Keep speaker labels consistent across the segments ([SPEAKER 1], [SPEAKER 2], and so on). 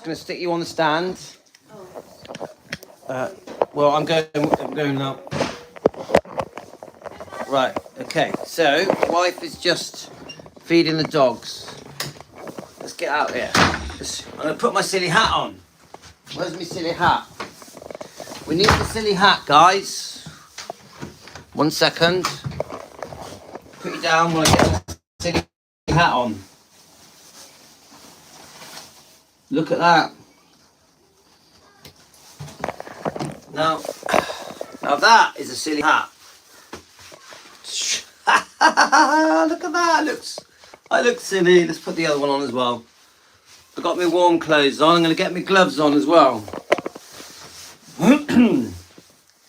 [SPEAKER 1] just going to stick you on the stand. Well, I'm going now. Right, okay. So, wife is just feeding the dogs. Let's get out here. I'm going to put my silly hat on. Where's my silly hat? We need the silly hat, guys. 1 second. Put you down when I get the silly hat on. Look at that. Now that is a silly hat. Look at that. I look silly. Let's put the other one on as well. I've got my warm clothes on. I'm going to get my gloves on as well.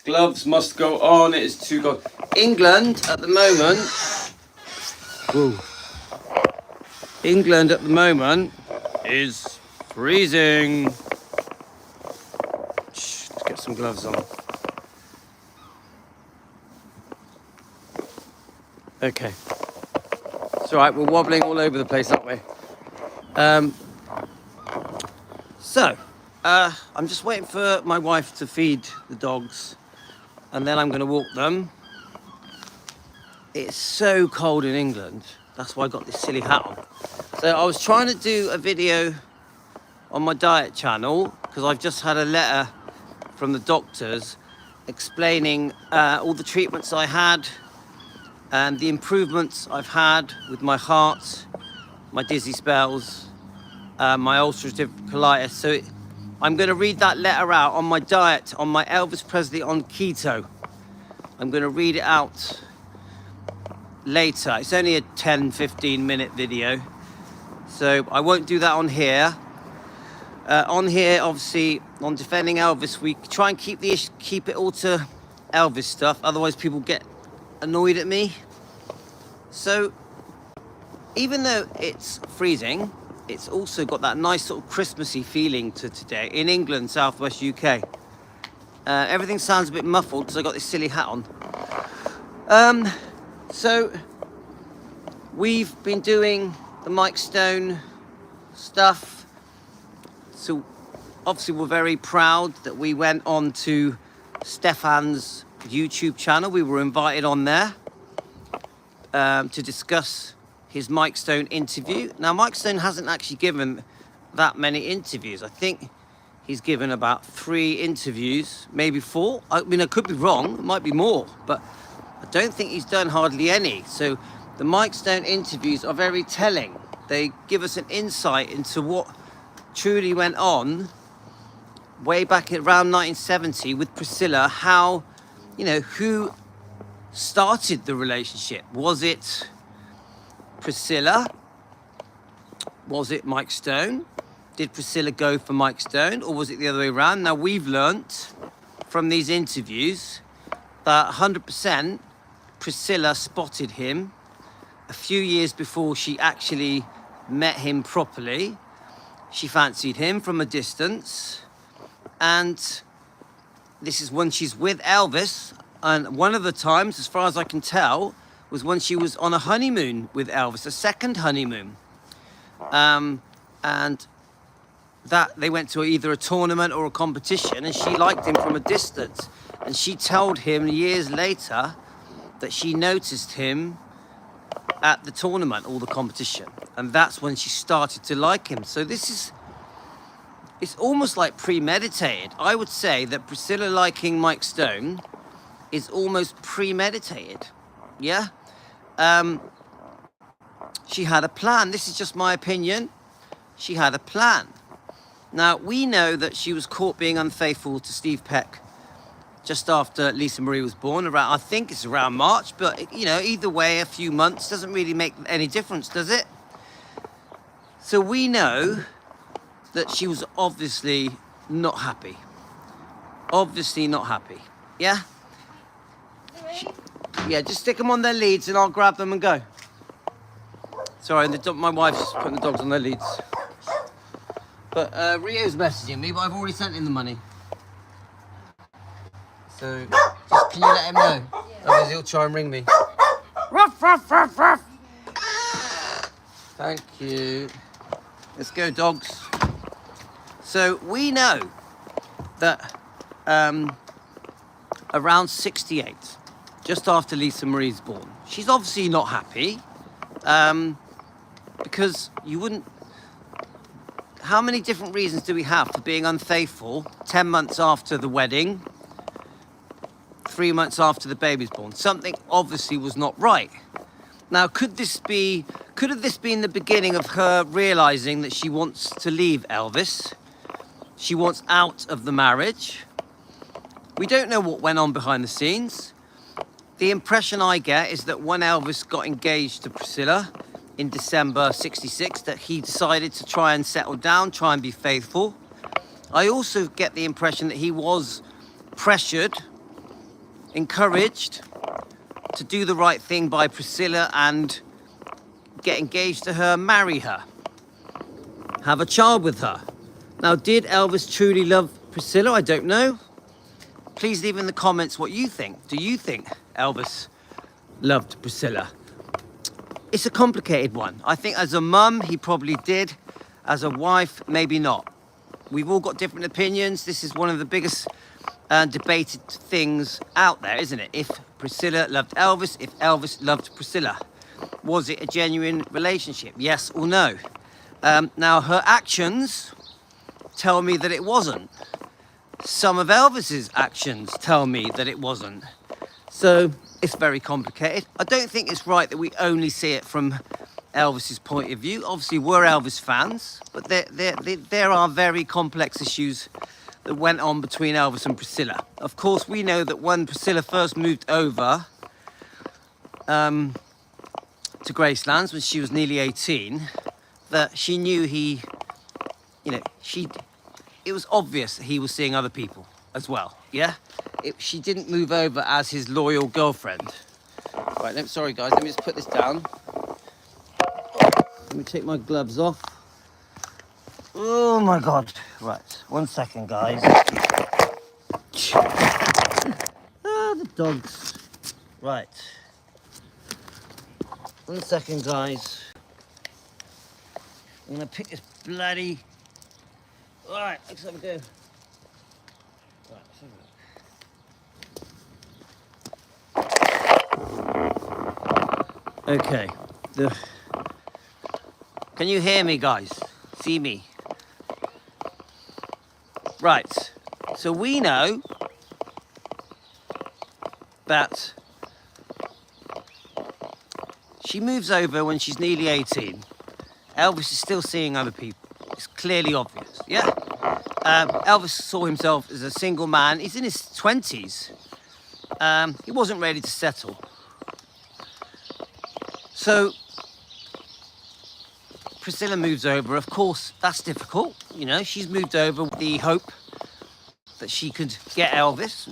[SPEAKER 1] Gloves must go on. It is too cold. England at the moment. Whoa. England at the moment is freezing. Let's get some gloves on. Okay. It's all right. We're wobbling all over the place, aren't we? I'm just waiting for my wife to feed the dogs, and then I'm going to walk them. It's so cold in England. That's why I got this silly hat on. So I was trying to do a video on my diet channel because I've just had a letter from the doctors explaining all the treatments I had and the improvements I've had with my heart, my dizzy spells, my ulcerative colitis. So I'm going to read that letter out on my diet, on my Elvis Presley on keto. I'm going to read it out later. It's only a 10-15 minute video, so I won't do that on here. On here, obviously, on defending Elvis, we try and keep it all to Elvis stuff, otherwise people get annoyed at me. So even though it's freezing, it's also got that nice sort of Christmassy feeling to today in England, southwest UK. Everything sounds a bit muffled because I got this silly hat on. So we've been doing the Mike Stone stuff. So obviously we're very proud that we went on to Stefan's YouTube channel. We were invited on there to discuss his Mike Stone interview. Now, Mike Stone hasn't actually given that many interviews. I think he's given about 3 interviews, maybe 4. I mean, I could be wrong. It might be more, but I don't think he's done hardly any. So the Mike Stone interviews are very telling. They give us an insight into what truly went on way back at around 1970 with Priscilla, how, who started the relationship. Was it Priscilla? Was it Mike Stone? Did Priscilla go for Mike Stone, or was it the other way around? Now, we've learnt from these interviews that 100% Priscilla spotted him a few years before she actually met him properly. She fancied him from a distance, and this is when she's with Elvis. And one of the times, as far as I can tell, was when she was on a honeymoon with Elvis, a second honeymoon. And that they went to either a tournament or a competition, and she liked him from a distance. And she told him years later that she noticed him at the tournament or the competition. And that's when she started to like him. So it's almost like premeditated. I would say that Priscilla liking Mike Stone is almost premeditated. Yeah? She had a plan. This is just my opinion. She had a plan. Now, we know that she was caught being unfaithful to Steve Peck just after Lisa Marie was born, I think it's around March, but either way, a few months doesn't really make any difference, does it? So we know that she was obviously not happy. Obviously not happy. Yeah? Yeah, just stick them on their leads and I'll grab them and go. Sorry, my wife's putting the dogs on their leads. But Rio's messaging me, but I've already sent him the money. So, just can you let him know? Yeah. Otherwise he'll try and ring me. Ruff, ruff, ruff, ruff. Thank you. Let's go, dogs. So we know that around 68, just after Lisa Marie's born, she's obviously not happy, because you wouldn't... How many different reasons do we have for being unfaithful 10 months after the wedding, 3 months after the baby's born? Something obviously was not right. Now, could have this been the beginning of her realizing that she wants to leave Elvis? She wants out of the marriage. We don't know what went on behind the scenes. The impression I get is that when Elvis got engaged to Priscilla in December 66, that he decided to try and settle down, try and be faithful. I also get the impression that he was pressured, encouraged to do the right thing by Priscilla and get engaged to her, marry her, have a child with her. Now, did Elvis truly love Priscilla? I don't know. Please leave in the comments what you think. Do you think Elvis loved Priscilla? It's a complicated one. I think as a mum, he probably did. As a wife, maybe not. We've all got different opinions. This is one of the biggest debated things out there, isn't it? If Priscilla loved Elvis, if Elvis loved Priscilla. Was it a genuine relationship? Yes or no? Now, her actions tell me that it wasn't. Some of Elvis's actions tell me that it wasn't. So it's very complicated. I don't think it's right that we only see it from Elvis's point of view. Obviously, we're Elvis fans, but there are very complex issues that went on between Elvis and Priscilla. Of course, we know that when Priscilla first moved over to Gracelands when she was nearly 18, that she knew he, it was obvious that he was seeing other people as well, yeah? She didn't move over as his loyal girlfriend. Right, sorry guys, let me just put this down. Let me take my gloves off. Oh my God. Right, 1 second guys. The dogs. Right. 1 second guys. I'm gonna pick this bloody... Alright, let's have a go. Right, let's have a look. Okay, can you hear me guys? See me? Right, so we know that she moves over when she's nearly 18. Elvis is still seeing other people. It's clearly obvious, yeah? Elvis saw himself as a single man. He's in his 20s. He wasn't ready to settle. So Priscilla moves over. Of course, that's difficult. You know, she's moved over with the hope that she could get Elvis.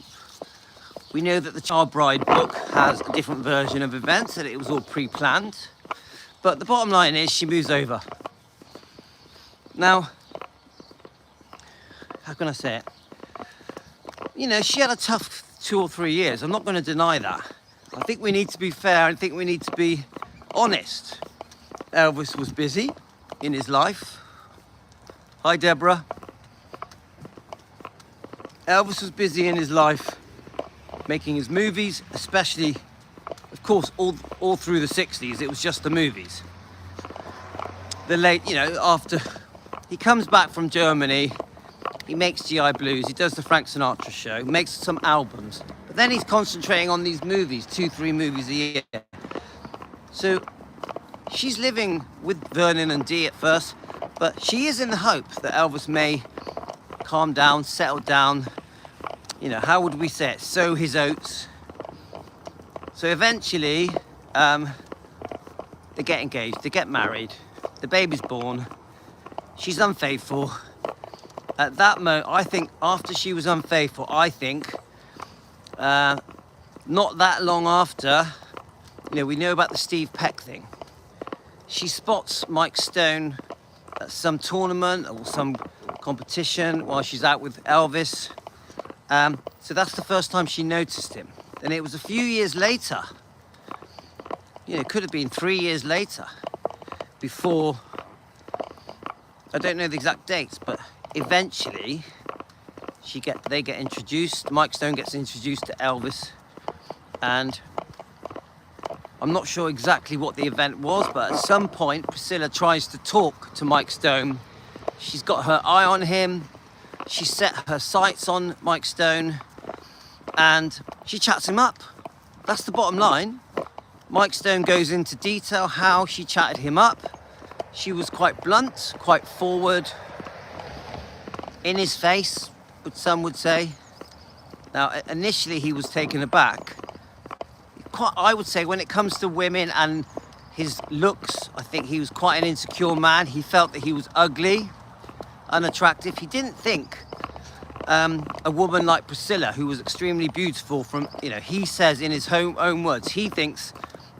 [SPEAKER 1] We know that the Child Bride book has a different version of events, that it was all pre-planned. But the bottom line is she moves over. Now, how can I say it? You know, she had a tough 2 or 3 years. I'm not going to deny that. I think we need to be fair. I think we need to be honest. Elvis was busy in his life. Hi, Deborah. Elvis was busy in his life making his movies, especially, of course, all through the 60s. It was just the movies. The late, you know, after he comes back from Germany, he makes GI Blues, he does the Frank Sinatra show, makes some albums. But then he's concentrating on these movies, 2-3 movies a year. So she's living with Vernon and Dee at first, but she is in the hope that Elvis may calm down, settle down, you know, how would we say it, sow his oats. So eventually, they get engaged, they get married, the baby's born, she's unfaithful. At that moment, I think after she was unfaithful, not that long after, you know, we know about the Steve Peck thing. She spots Mike Stone at some tournament or some competition while she's out with Elvis. So that's the first time she noticed him. And it was a few years later, you know, it could have been 3 years later, before, I don't know the exact dates, but eventually they get introduced. Mike Stone gets introduced to Elvis, and I'm not sure exactly what the event was, but at some point Priscilla tries to talk to Mike Stone. She's got her eye on him. She set her sights on Mike Stone, and she chats him up. That's the bottom line. Mike Stone goes into detail how she chatted him up. She was quite blunt, quite forward, in his face, but some would say. Now, initially he was taken aback. I would say when it comes to women and his looks, I think he was quite an insecure man. He felt that he was ugly, unattractive. He didn't think a woman like Priscilla, who was extremely beautiful he says in his own words, he thinks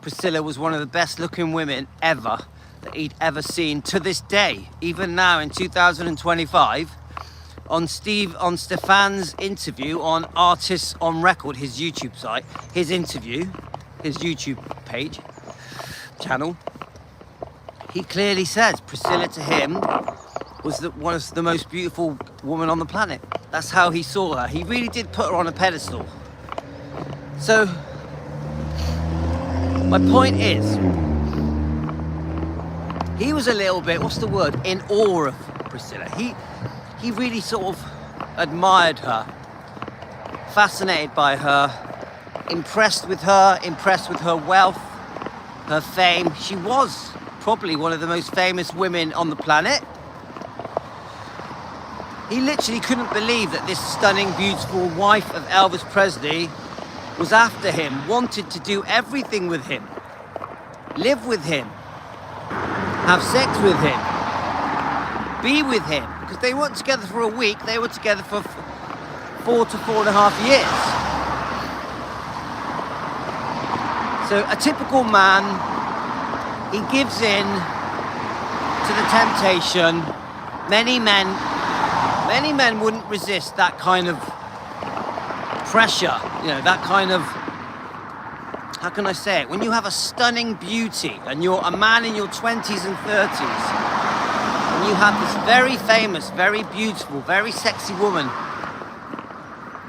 [SPEAKER 1] Priscilla was one of the best looking women ever that he'd ever seen to this day. Even now in 2025, on Stefan's interview on Artists on Record, his YouTube site, his YouTube page, channel, he clearly says Priscilla to him was one of the most beautiful women on the planet. That's how he saw her. He really did put her on a pedestal. So, my point is, he was a little bit, in awe of Priscilla. He really sort of admired her, fascinated by her, impressed with her wealth, her fame. She was probably one of the most famous women on the planet. He literally couldn't believe that this stunning, beautiful wife of Elvis Presley was after him, wanted to do everything with him, live with him, have sex with him, be with him. Because they weren't together for a week, they were together for 4 to 4.5 years. So a typical man, he gives in to the temptation. Many men wouldn't resist that kind of pressure, that kind of, how can I say it? When you have a stunning beauty and you're a man in your 20s and 30s, and you have this very famous, very beautiful, very sexy woman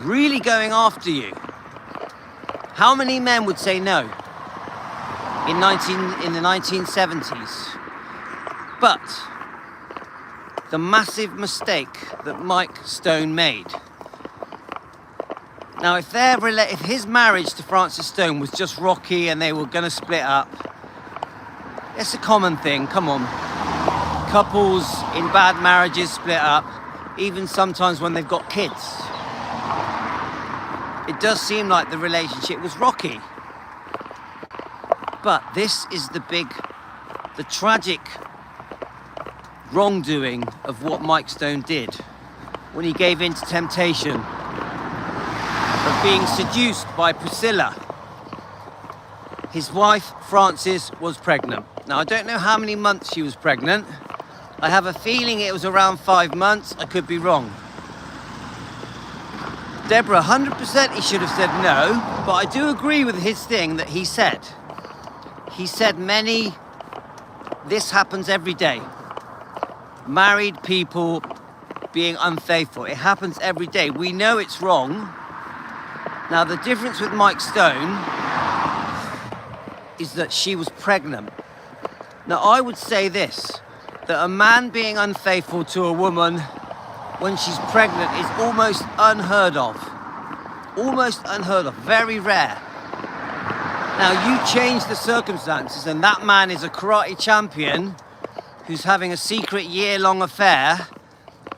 [SPEAKER 1] really going after you, how many men would say no in the 1970s? But the massive mistake that Mike Stone made. Now, if his marriage to Frances Stone was just rocky and they were going to split up, it's a common thing, come on. Couples in bad marriages split up, even sometimes when they've got kids. It does seem like the relationship was rocky. But this is the tragic wrongdoing of what Mike Stone did when he gave in to temptation of being seduced by Priscilla. His wife, Frances, was pregnant. Now, I don't know how many months she was pregnant. I have a feeling it was around 5 months. I could be wrong. Deborah, 100% he should have said no, but I do agree with his thing that he said. He said this happens every day. Married people being unfaithful. It happens every day. We know it's wrong. Now, the difference with Mike Stone is that she was pregnant. Now, I would say this, that a man being unfaithful to a woman when she's pregnant is almost unheard of. Almost unheard of, very rare. Now, you change the circumstances and that man is a karate champion who's having a secret year-long affair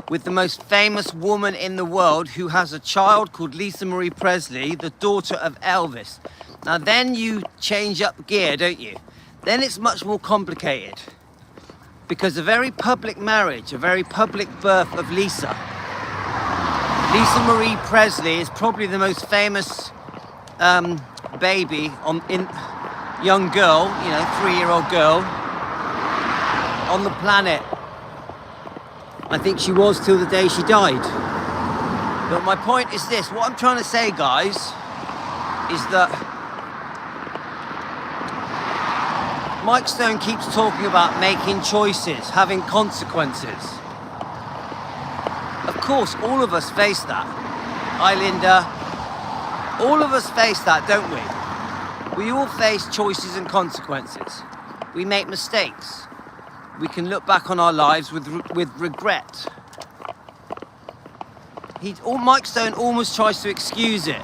[SPEAKER 1] with the most famous woman in the world who has a child called Lisa Marie Presley, the daughter of Elvis. Now then you change up gear, don't you? Then it's much more complicated. Because a very public marriage, a very public birth of Lisa Marie Presley is probably the most famous baby young girl, 3-year-old girl on the planet. I think she was till the day she died. But my point is this, what I'm trying to say, guys, is that Mike Stone keeps talking about making choices, having consequences. course, all of us face that. Hi, Linda. All of us face that, don't we? We all face choices and consequences. We make mistakes. We can look back on our lives with regret. Mike Stone almost tries to excuse it.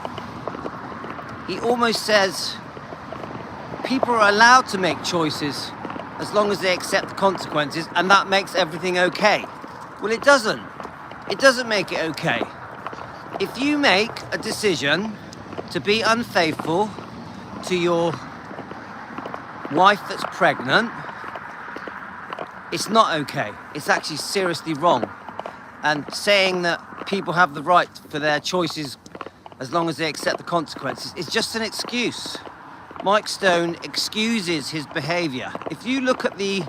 [SPEAKER 1] He almost says people are allowed to make choices as long as they accept the consequences, and that makes everything okay. Well, it doesn't. It doesn't make it okay. If you make a decision to be unfaithful to your wife that's pregnant, it's not okay. It's actually seriously wrong. And saying that people have the right for their choices as long as they accept the consequences is just an excuse. Mike Stone excuses his behaviour. If you look at the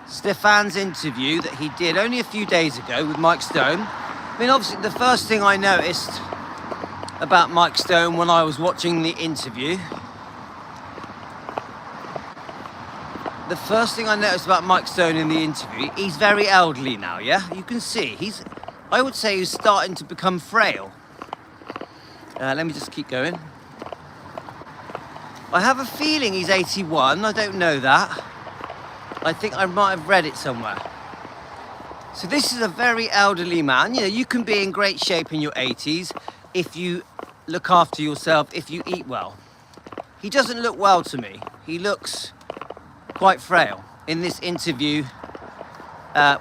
[SPEAKER 1] Stefan's interview that he did only a few days ago with Mike Stone, I mean, obviously the first thing I noticed about Mike Stone when I was watching the interview, the first thing I noticed about Mike Stone in the interview, he's very elderly now, yeah? You can see, I would say he's starting to become frail. Let me just keep going. I have a feeling he's 81, I don't know that. I think I might have read it somewhere. So this is a very elderly man. You know, you can be in great shape in your 80s if you look after yourself, if you eat well. He doesn't look well to me. He looks quite frail in this interview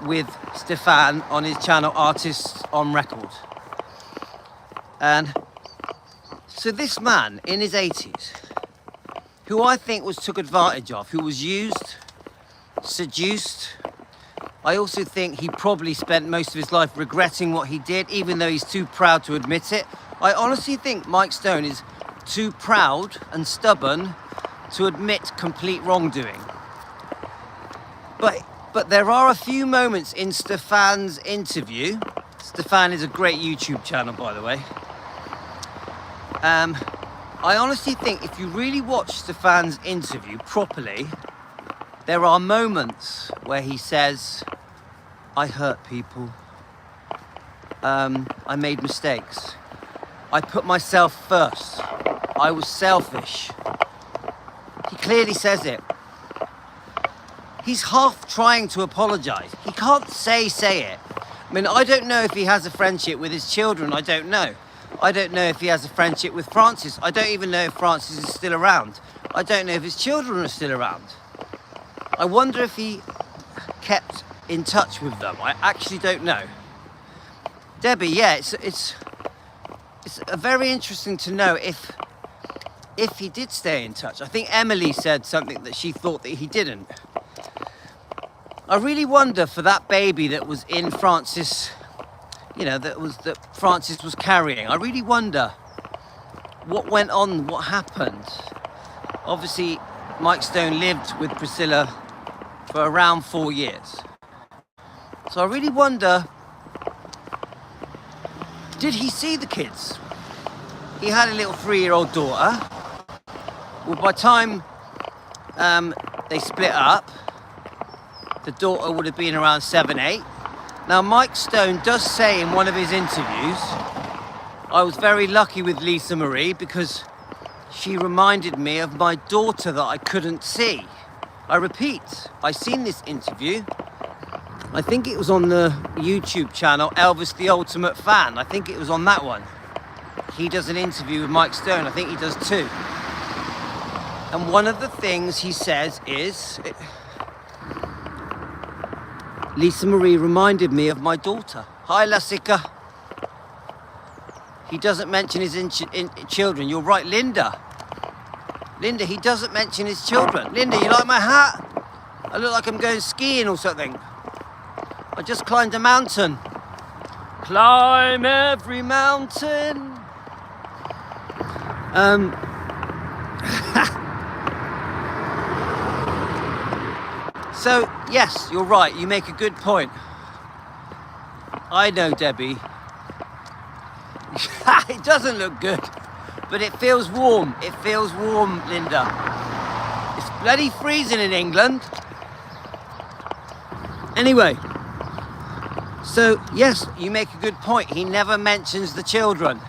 [SPEAKER 1] with Stefan on his channel Artists on Record. And so this man in his 80s, who I think was took advantage of, who was used, seduced, I also think he probably spent most of his life regretting what he did, even though he's too proud to admit it. I honestly think Mike Stone is too proud and stubborn to admit complete wrongdoing. But there are a few moments in Stefan's interview. Stefan is a great YouTube channel, by the way. I honestly think if you really watch Stefan's interview properly, there are moments where he says, I hurt people. I made mistakes. I put myself first. I was selfish. He clearly says it. He's half trying to apologise. He can't say it. I mean, I don't know if he has a friendship with his children. I don't know. I don't know if he has a friendship with Francis. I don't even know if Francis is still around. I don't know if his children are still around. I wonder if he kept in touch with them. I actually don't know. Debbie, yeah, it's very interesting to know if he did stay in touch. I think Emily said something that she thought that he didn't. I really wonder for that baby that was in Francis, you know, that Francis was carrying. I really wonder what went on, what happened. Obviously, Mike Stone lived with Priscilla for around 4 years. So I really wonder, did he see the kids? He had a little 3-year-old daughter. Well, by the time they split up, the daughter would have been around 7, 8. Now, Mike Stone does say in one of his interviews, I was very lucky with Lisa Marie because she reminded me of my daughter that I couldn't see. I repeat, I seen this interview. I think it was on the YouTube channel, Elvis the Ultimate Fan. I think it was on that one. He does an interview with Mike Stone. I think he does 2. And one of the things he says is, Lisa Marie reminded me of my daughter. Hi, Lasika. He doesn't mention his children. You're right, Linda. Linda, he doesn't mention his children. Linda, you like my hat? I look like I'm going skiing or something. I just climbed a mountain. Climb every mountain. So, yes, you're right. You make a good point. I know, Debbie. It doesn't look good, but it feels warm. It feels warm, Linda. It's bloody freezing in England. Anyway, So yes, you make a good point. He never mentions the children.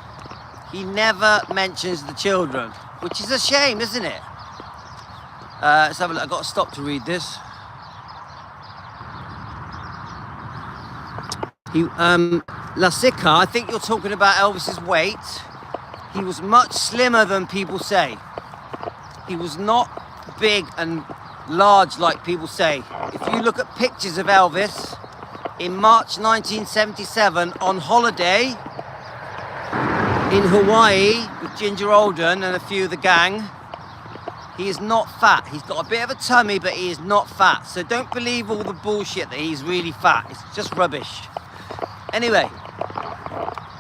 [SPEAKER 1] He never mentions the children, which is a shame, isn't it? Let's have a look. I've got to stop to read this. Lasica, I think you're talking about Elvis's weight. He was much slimmer than people say. He was not big and large like people say. If you look at pictures of Elvis in March 1977 on holiday in Hawaii with Ginger Alden and a few of the gang, he is not fat. He's got a bit of a tummy, but he is not fat. So don't believe all the bullshit that he's really fat. It's just rubbish. Anyway,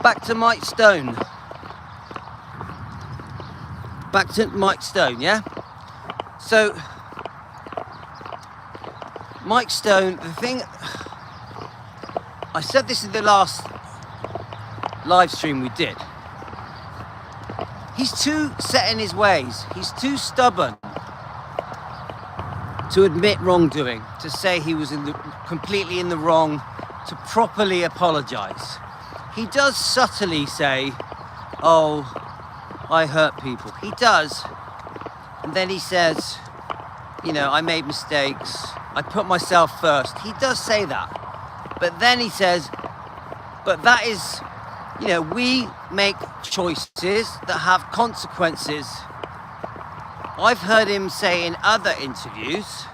[SPEAKER 1] back to Mike Stone. Back to Mike Stone, yeah? So, Mike Stone, the thing, I said this in the last live stream we did. He's too set in his ways. He's too stubborn to admit wrongdoing, to say he was completely in the wrong, to properly apologize. He does subtly say, oh, I hurt people. He does. And then he says, you know, I made mistakes. I put myself first. He does say that. But then he says, but that is, you know, we make choices that have consequences. I've heard him say in other interviews,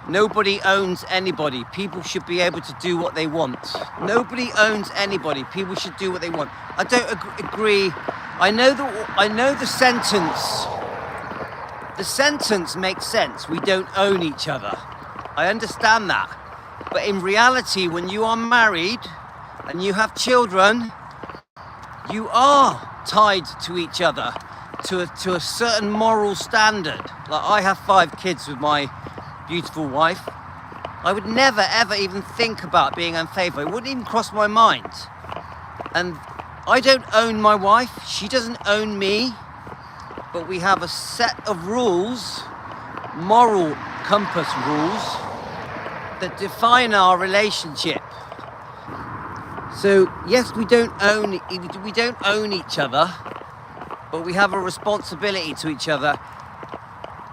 [SPEAKER 1] nobody owns anybody. People should be able to do what they want. Nobody owns anybody. People should do what they want. I don't agree. I know the sentence. The sentence makes sense. We don't own each other. I understand that. But in reality, when you are married and you have children, you are tied to each other to a certain moral standard. Like, I have 5 kids with my beautiful wife. I would never ever even think about being unfaithful. It wouldn't even cross my mind. And I don't own my wife. She doesn't own me. But we have a set of rules, moral compass rules, that define our relationship. So yes, we don't own each other, but we have a responsibility to each other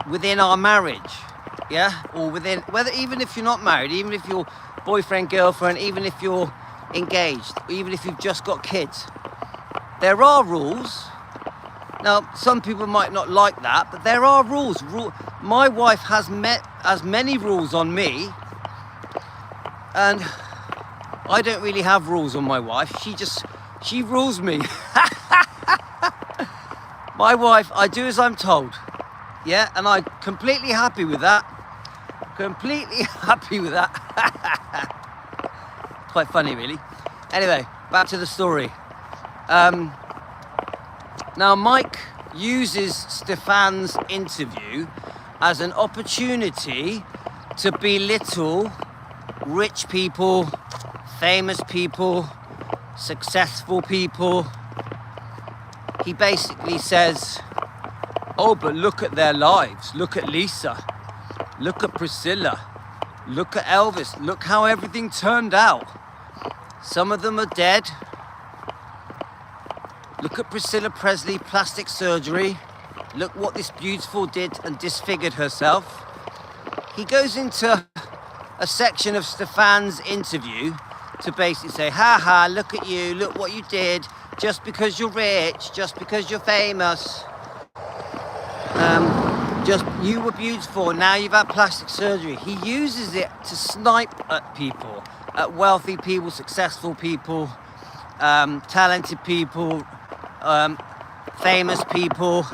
[SPEAKER 1] within our marriage. Yeah, or within, whether, even if you're not married, even if you're boyfriend, girlfriend, even if you're engaged, even if you've just got kids, there are rules. Now, some people might not like that, but there are rules. My wife has many rules on me, and I don't really have rules on my wife. She rules me. My wife, I do as I'm told. Yeah, and I'm completely happy with that. Completely happy with that. Quite funny, really. Anyway, back to the story. Now, Mike uses Stefan's interview as an opportunity to belittle rich people, famous people, successful people. He basically says, oh, but look at their lives. Look at Lisa. Look at Priscilla. Look at Elvis. Look how everything turned out. Some of them are dead. Look at Priscilla Presley, plastic surgery. Look what this beautiful did and disfigured herself. He goes into a section of Stefan's interview to basically say, ha ha, look at you, look what you did, just because you're rich, just because you're famous. Just, you were beautiful, now you've had plastic surgery. He uses it to snipe at people, at wealthy people, successful people, talented people, famous people.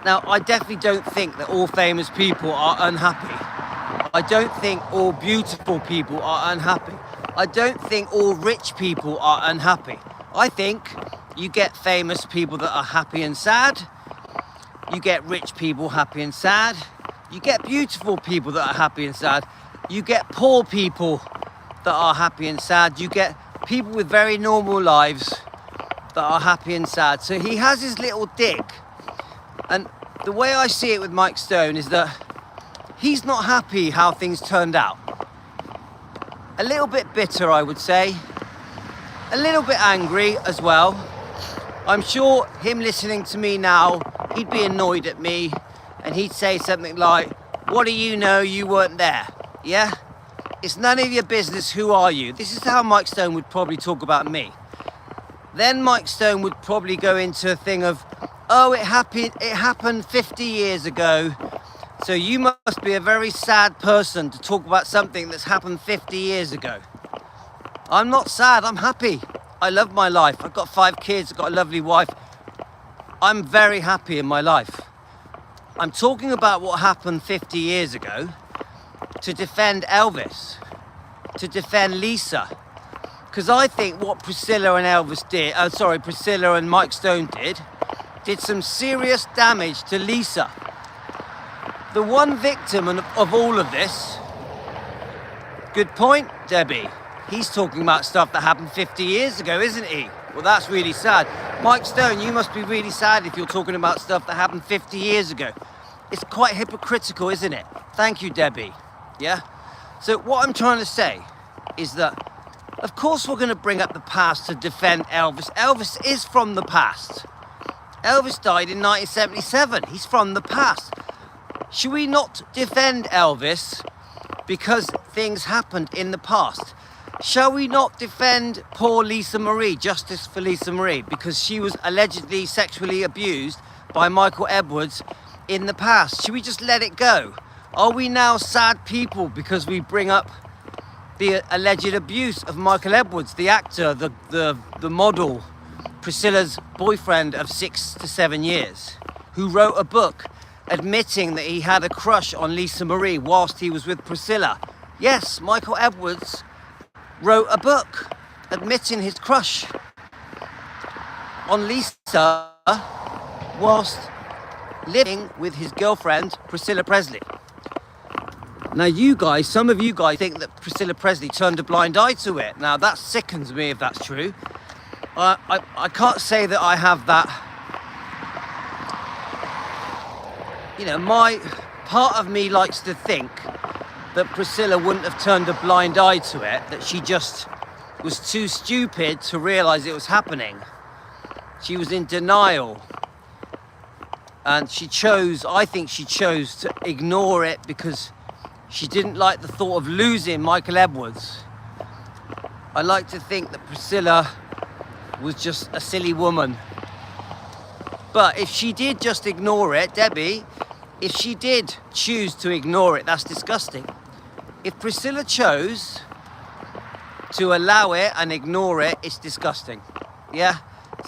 [SPEAKER 1] Now, I definitely don't think that all famous people are unhappy. I don't think all beautiful people are unhappy. I don't think all rich people are unhappy. I think you get famous people that are happy and sad. You get rich people happy and sad. You get beautiful people that are happy and sad. You get poor people that are happy and sad. You get people with very normal lives that are happy and sad. So he has his little dig. And the way I see it with Mike Stone is that he's not happy how things turned out. a little bit bitter, I would say, a little bit angry as well. I'm sure him listening to me now, he'd be annoyed at me and he'd say something like, what do you know, you weren't there, yeah? It's none of your business, who are you? This is how Mike Stone would probably talk about me. Then Mike Stone would probably go into a thing of, oh, it happened 50 years ago, so you must be a very sad person to talk about something that's happened 50 years ago. I'm not sad, I'm happy. I love my life. I've got 5 kids, I've got a lovely wife. I'm very happy in my life. I'm talking about what happened 50 years ago to defend Elvis, to defend Lisa. Because I think what Priscilla and Mike Stone did some serious damage to Lisa. The one victim of all of this, good point, Debbie. He's talking about stuff that happened 50 years ago, isn't he? Well, that's really sad. Mike Stone, you must be really sad if you're talking about stuff that happened 50 years ago. It's quite hypocritical, isn't it? Thank you, Debbie. Yeah? So what I'm trying to say is that, of course, we're going to bring up the past to defend Elvis. Elvis is from the past. Elvis died in 1977. He's from the past. Should we not defend Elvis because things happened in the past? Shall we not defend poor Lisa Marie, justice for Lisa Marie, because she was allegedly sexually abused by Michael Edwards in the past? Should we just let it go? Are we now sad people because we bring up the alleged abuse of Michael Edwards, the actor, the model, Priscilla's boyfriend of 6 to 7 years, who wrote a book admitting that he had a crush on Lisa Marie whilst he was with Priscilla? Yes, Michael Edwards wrote a book admitting his crush on Lisa whilst living with his girlfriend, Priscilla Presley. Now you guys, some of you guys think that Priscilla Presley turned a blind eye to it. Now that sickens me if that's true. I can't say that I have that. You know, my part of me likes to think that Priscilla wouldn't have turned a blind eye to it, that she just was too stupid to realise it was happening. She was in denial. And I think she chose to ignore it because she didn't like the thought of losing Michael Edwards. I like to think that Priscilla was just a silly woman. But if she did just ignore it, Debbie, if she did choose to ignore it, that's disgusting. If Priscilla chose to allow it and ignore it, it's disgusting. Yeah?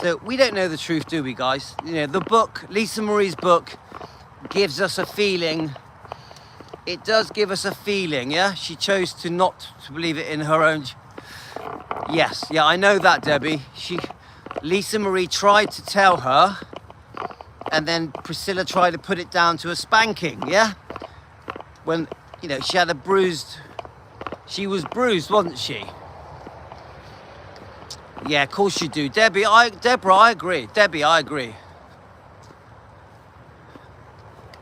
[SPEAKER 1] So we don't know the truth, do we, guys? You know, the book, Lisa Marie's book, gives us a feeling. It does give us a feeling, yeah? She chose to not to believe it in her own. Yes, yeah, I know that, Debbie. Lisa Marie tried to tell her, and then Priscilla tried to put it down to a spanking, yeah? When, you know, she was bruised, wasn't she? Yeah, of course you do. Deborah, I agree. Debbie, I agree.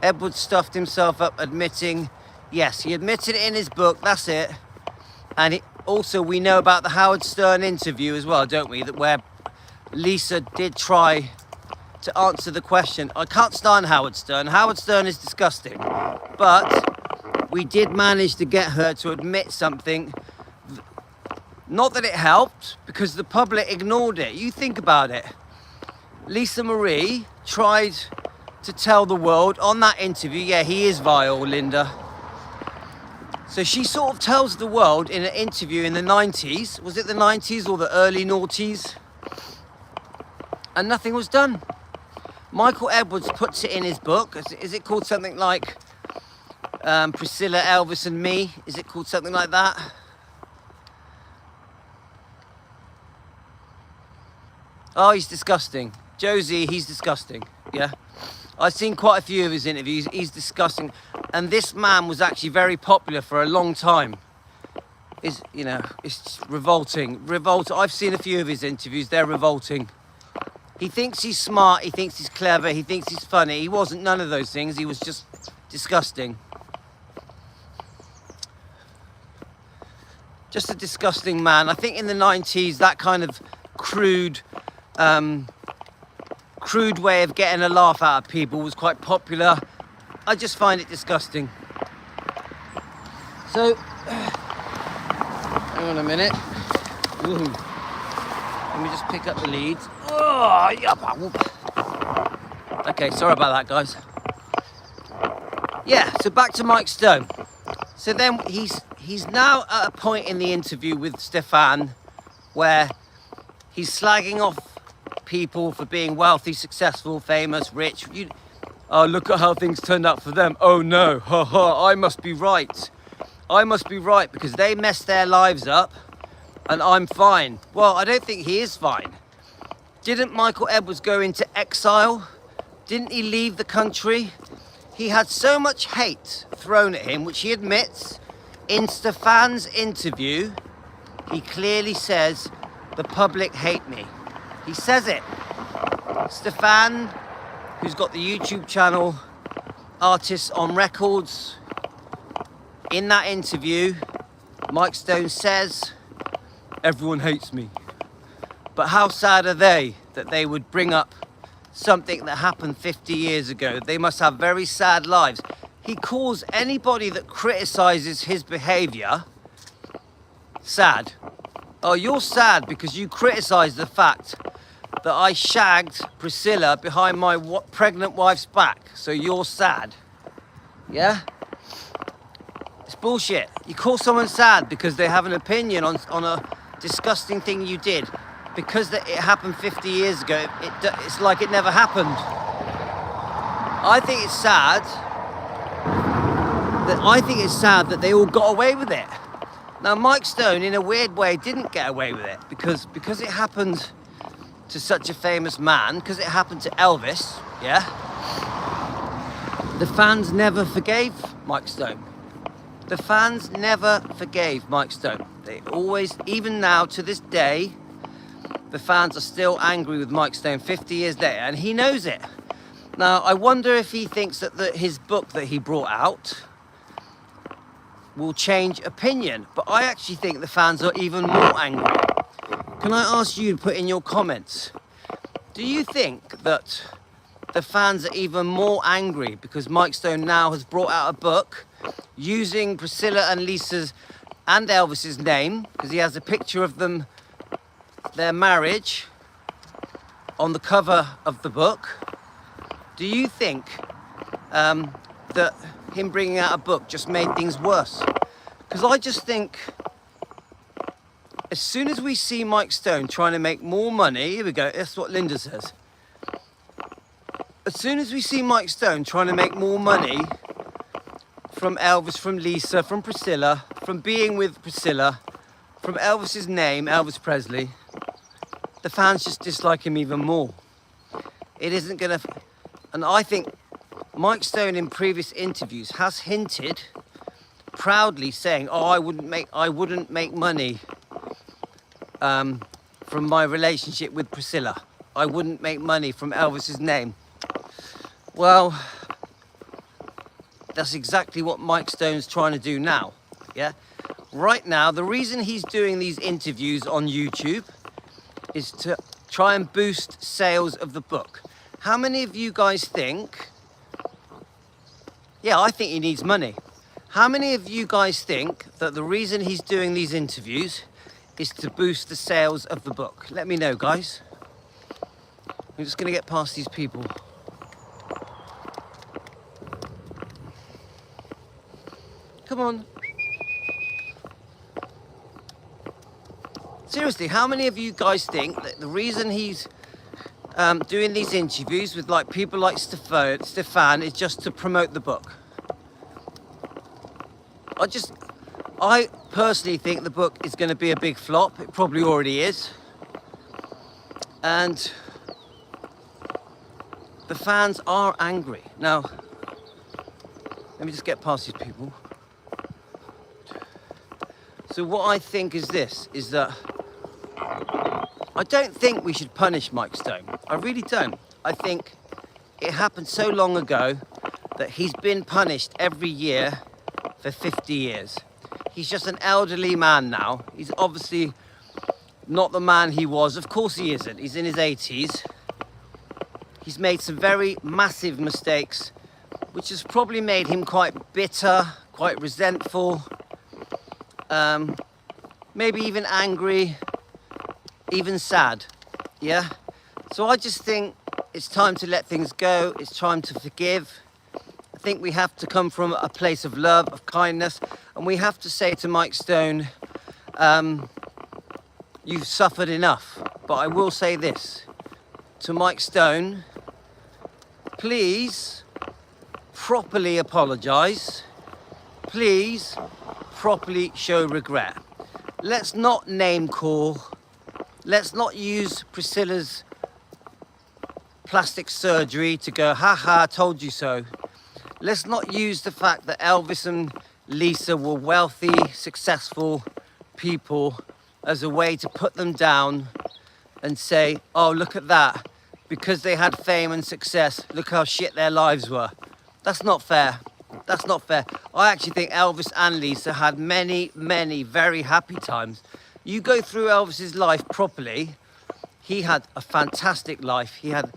[SPEAKER 1] Edward stuffed himself up admitting, yes, he admitted it in his book, that's it. And also we know about the Howard Stern interview as well, don't we? That where Lisa did try to answer the question. I can't stand Howard Stern. Howard Stern is disgusting. But we did manage to get her to admit something. Not that it helped, because the public ignored it. You think about it. Lisa Marie tried to tell the world on that interview, yeah, he is vile, Linda. So she sort of tells the world in an interview in the 90s, was it the 90s or the early noughties? And nothing was done. Michael Edwards puts it in his book. Is it called something like Priscilla, Elvis and Me? Is it called something like that? Oh, he's disgusting. Josie, he's disgusting, yeah? I've seen quite a few of his interviews. He's disgusting. And this man was actually very popular for a long time. It's revolting. I've seen a few of his interviews. They're revolting. He thinks he's smart. He thinks he's clever. He thinks he's funny. He wasn't none of those things. He was just disgusting. Just a disgusting man. I think in the 90s, that kind of crude way of getting a laugh out of people was quite popular. I just find it disgusting. So, hang on a minute. Ooh. Let me just pick up the leads. Oh, okay, sorry about that, guys. Yeah, so back to Mike Stone. So then he's now at a point in the interview with Stefan where he's slagging off people for being wealthy, successful, famous, rich. Oh, look at how things turned out for them. Oh no, ha ha, I must be right. I must be right because they messed their lives up and I'm fine. Well, I don't think he is fine. Didn't Michael Edwards go into exile? Didn't he leave the country? He had so much hate thrown at him, which he admits. In Stefan's interview, he clearly says, the public hate me. He says it. Stefan, who's got the YouTube channel, Artists on Records, in that interview, Mike Stone says, everyone hates me. But how sad are they that they would bring up something that happened 50 years ago? They must have very sad lives. He calls anybody that criticizes his behavior sad. Oh, you're sad because you criticize the fact that I shagged Priscilla behind my pregnant wife's back. So you're sad. Yeah? It's bullshit. You call someone sad because they have an opinion on a disgusting thing you did. Because it happened 50 years ago, it's like it never happened. I think it's sad that they all got away with it. Now, Mike Stone, in a weird way, didn't get away with it because it happened to such a famous man, because it happened to Elvis, yeah? The fans never forgave Mike Stone. The fans never forgave Mike Stone. They always, even now to this day, the fans are still angry with Mike Stone 50 years later, and he knows it. Now, I wonder if he thinks that his book that he brought out will change opinion, but I actually think the fans are even more angry. Can I ask you to put in your comments, do you think that the fans are even more angry because Mike Stone now has brought out a book using Priscilla and Lisa's and Elvis's name, because he has a picture of them, their marriage, on the cover of the book? Do you think that him bringing out a book just made things worse? Because I just think as soon as we see Mike Stone trying to make more money, here we go, that's what Linda says. As soon as we see Mike Stone trying to make more money from Elvis, from Lisa, from Priscilla, from being with Priscilla, from Elvis's name, Elvis Presley, the fans just dislike him even more. It isn't gonna, and I think Mike Stone in previous interviews has hinted, proudly saying, oh, I wouldn't make money from my relationship with Priscilla. I wouldn't make money from Elvis's name. Well, that's exactly what Mike Stone's trying to do now, yeah? Right now, the reason he's doing these interviews on YouTube is to try and boost sales of the book. How many of you guys think, yeah, I think he needs money. How many of you guys think that the reason he's doing these interviews is to boost the sales of the book? Let me know, guys. I'm just gonna get past these people. Come on. Seriously, how many of you guys think that the reason he's doing these interviews with like people like Stefan is just to promote the book? I personally think the book is going to be a big flop. It probably already is. And the fans are angry. Now, let me just get past these people. So what I think is this, is that I don't think we should punish Mike Stone. I really don't. I think it happened so long ago that he's been punished every year for 50 years. He's just an elderly man now. He's obviously not the man he was. Of course he isn't. He's in his 80s. He's made some very massive mistakes, which has probably made him quite bitter, quite resentful, maybe even angry, even sad, yeah? So I just think it's time to let things go. It's time to forgive. I think we have to come from a place of love, of kindness, and we have to say to Mike Stone, you've suffered enough. But I will say this to Mike Stone, please properly apologise. Please properly show regret. Let's not name call. Let's not use Priscilla's plastic surgery to go, haha, told you so. Let's not use the fact that Elvis and Lisa were wealthy, successful people as a way to put them down and say, oh, look at that. Because they had fame and success, look how shit their lives were. That's not fair. That's not fair. I actually think Elvis and Lisa had many, many very happy times. You go through Elvis's life properly, he had a fantastic life. He had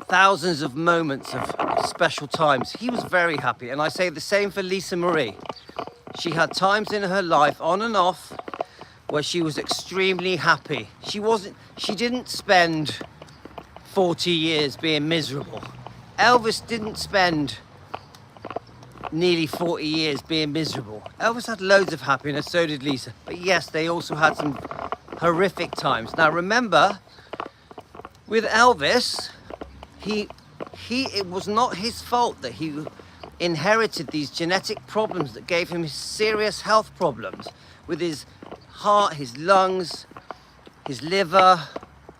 [SPEAKER 1] thousands of moments of special times. He was very happy. And I say the same for Lisa Marie. She had times in her life, on and off, where she was extremely happy. She didn't spend 40 years being miserable. Elvis didn't spend nearly 40 years being miserable. Elvis had loads of happiness, so did Lisa. But yes, they also had some horrific times. Now remember, with Elvis, it was not his fault that he inherited these genetic problems that gave him serious health problems with his heart, his lungs, his liver.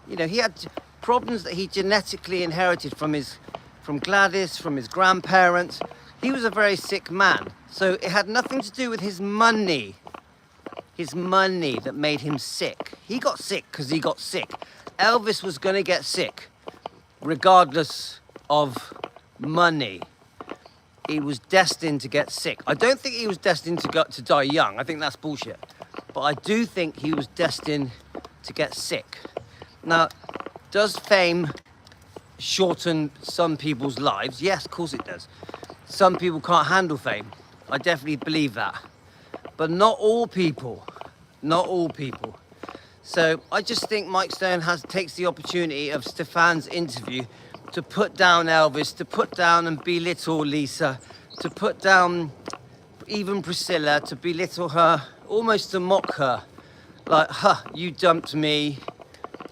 [SPEAKER 1] You know, he had problems that he genetically inherited from Gladys, from his grandparents. He was a very sick man. So it had nothing to do with his money that made him sick. He got sick because he got sick. Elvis was going to get sick regardless of money. He was destined to get sick. I don't think he was destined to die young. I think that's bullshit. But I do think he was destined to get sick. Now, does fame shorten some people's lives? Yes, of course it does. Some people can't handle fame. I definitely believe that. But not all people. Not all people. So I just think Mike Stone takes the opportunity of Stefan's interview to put down Elvis, to put down and belittle Lisa, to put down even Priscilla, to belittle her, almost to mock her. Like, you dumped me,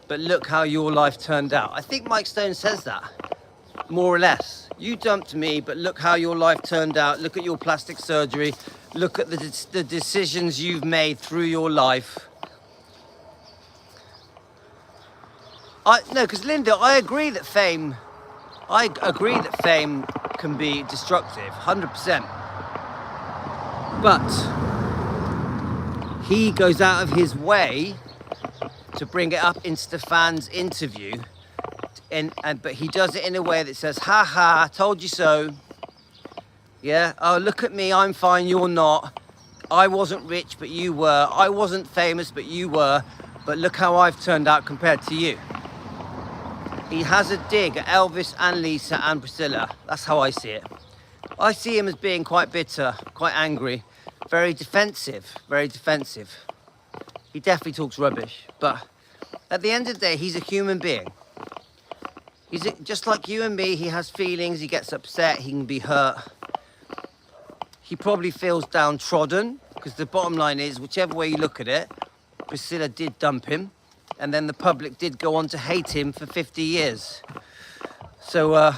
[SPEAKER 1] but look how your life turned out. I think Mike Stone says that, more or less. You dumped me, but look how your life turned out. Look at your plastic surgery. Look at the decisions you've made through your life. No, because Linda, I agree that fame can be destructive, 100%. But he goes out of his way to bring it up in Stefan's interview, but he does it in a way that says, ha ha, told you so. Yeah, oh, look at me, I'm fine, you're not. I wasn't rich, but you were. I wasn't famous, but you were. But look how I've turned out compared to you. He has a dig at Elvis and Lisa and Priscilla. That's how I see it. I see him as being quite bitter, quite angry, very defensive, very defensive. He definitely talks rubbish, but at the end of the day, he's a human being. He's just like you and me. He has feelings, he gets upset, he can be hurt. He probably feels downtrodden, because the bottom line is, whichever way you look at it, Priscilla did dump him. And then the public did go on to hate him for 50 years. So,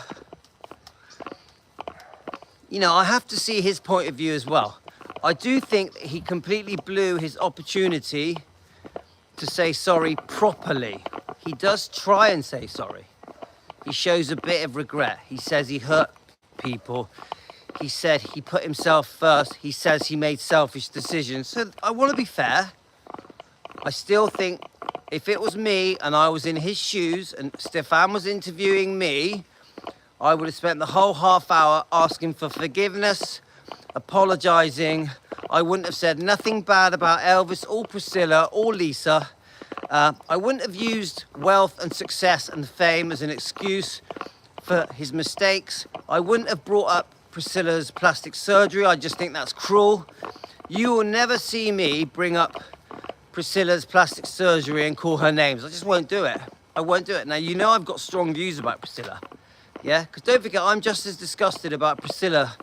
[SPEAKER 1] you know, I have to see his point of view as well. I do think that he completely blew his opportunity to say sorry properly. He does try and say sorry. He shows a bit of regret. He says he hurt people. He said he put himself first. He says he made selfish decisions. So I want to be fair. I still think if it was me and I was in his shoes and Stefan was interviewing me, I would have spent the whole half hour asking for forgiveness, apologizing. I wouldn't have said nothing bad about Elvis or Priscilla or Lisa. I wouldn't have used wealth and success and fame as an excuse for his mistakes. I wouldn't have brought up Priscilla's plastic surgery. I just think that's cruel. You will never see me bring up Priscilla's plastic surgery and call her names. I just won't do it. I won't do it. Now, you know I've got strong views about Priscilla. Yeah? Because don't forget, I'm just as disgusted about Priscilla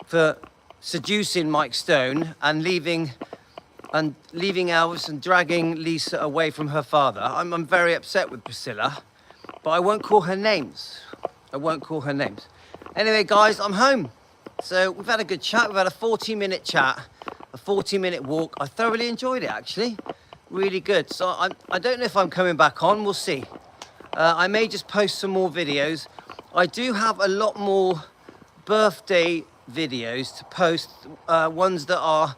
[SPEAKER 1] for seducing Mike Stone and leaving Elvis and dragging Lisa away from her father. I'm very upset with Priscilla, but I won't call her names. I won't call her names. Anyway, guys, I'm home. So we've had a good chat. We've had a 40-minute chat, a 40-minute walk. I thoroughly enjoyed it, actually. Really good. So I don't know if I'm coming back on. We'll see. I may just post some more videos. I do have a lot more birthday videos to post, ones that are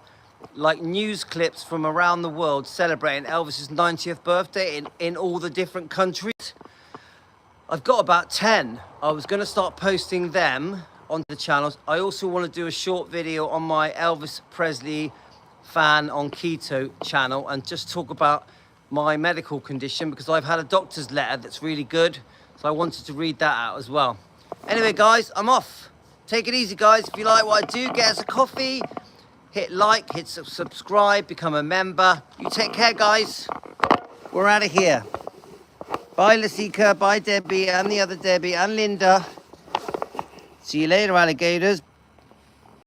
[SPEAKER 1] like news clips from around the world celebrating Elvis's 90th birthday in all the different countries. I've got about 10. I was going to start posting them onto the channels. I also want to do a short video on my Elvis Presley fan on keto channel and just talk about my medical condition, because I've had a doctor's letter that's really good. So I wanted to read that out as well. Anyway, guys, I'm off. Take it easy, guys. If you like what I do, get us a coffee. Hit like, hit subscribe, become a member. You take care, guys. We're out of here. Bye, Lasika. Bye, Debbie, and the other Debbie, and Linda. See you later, alligators.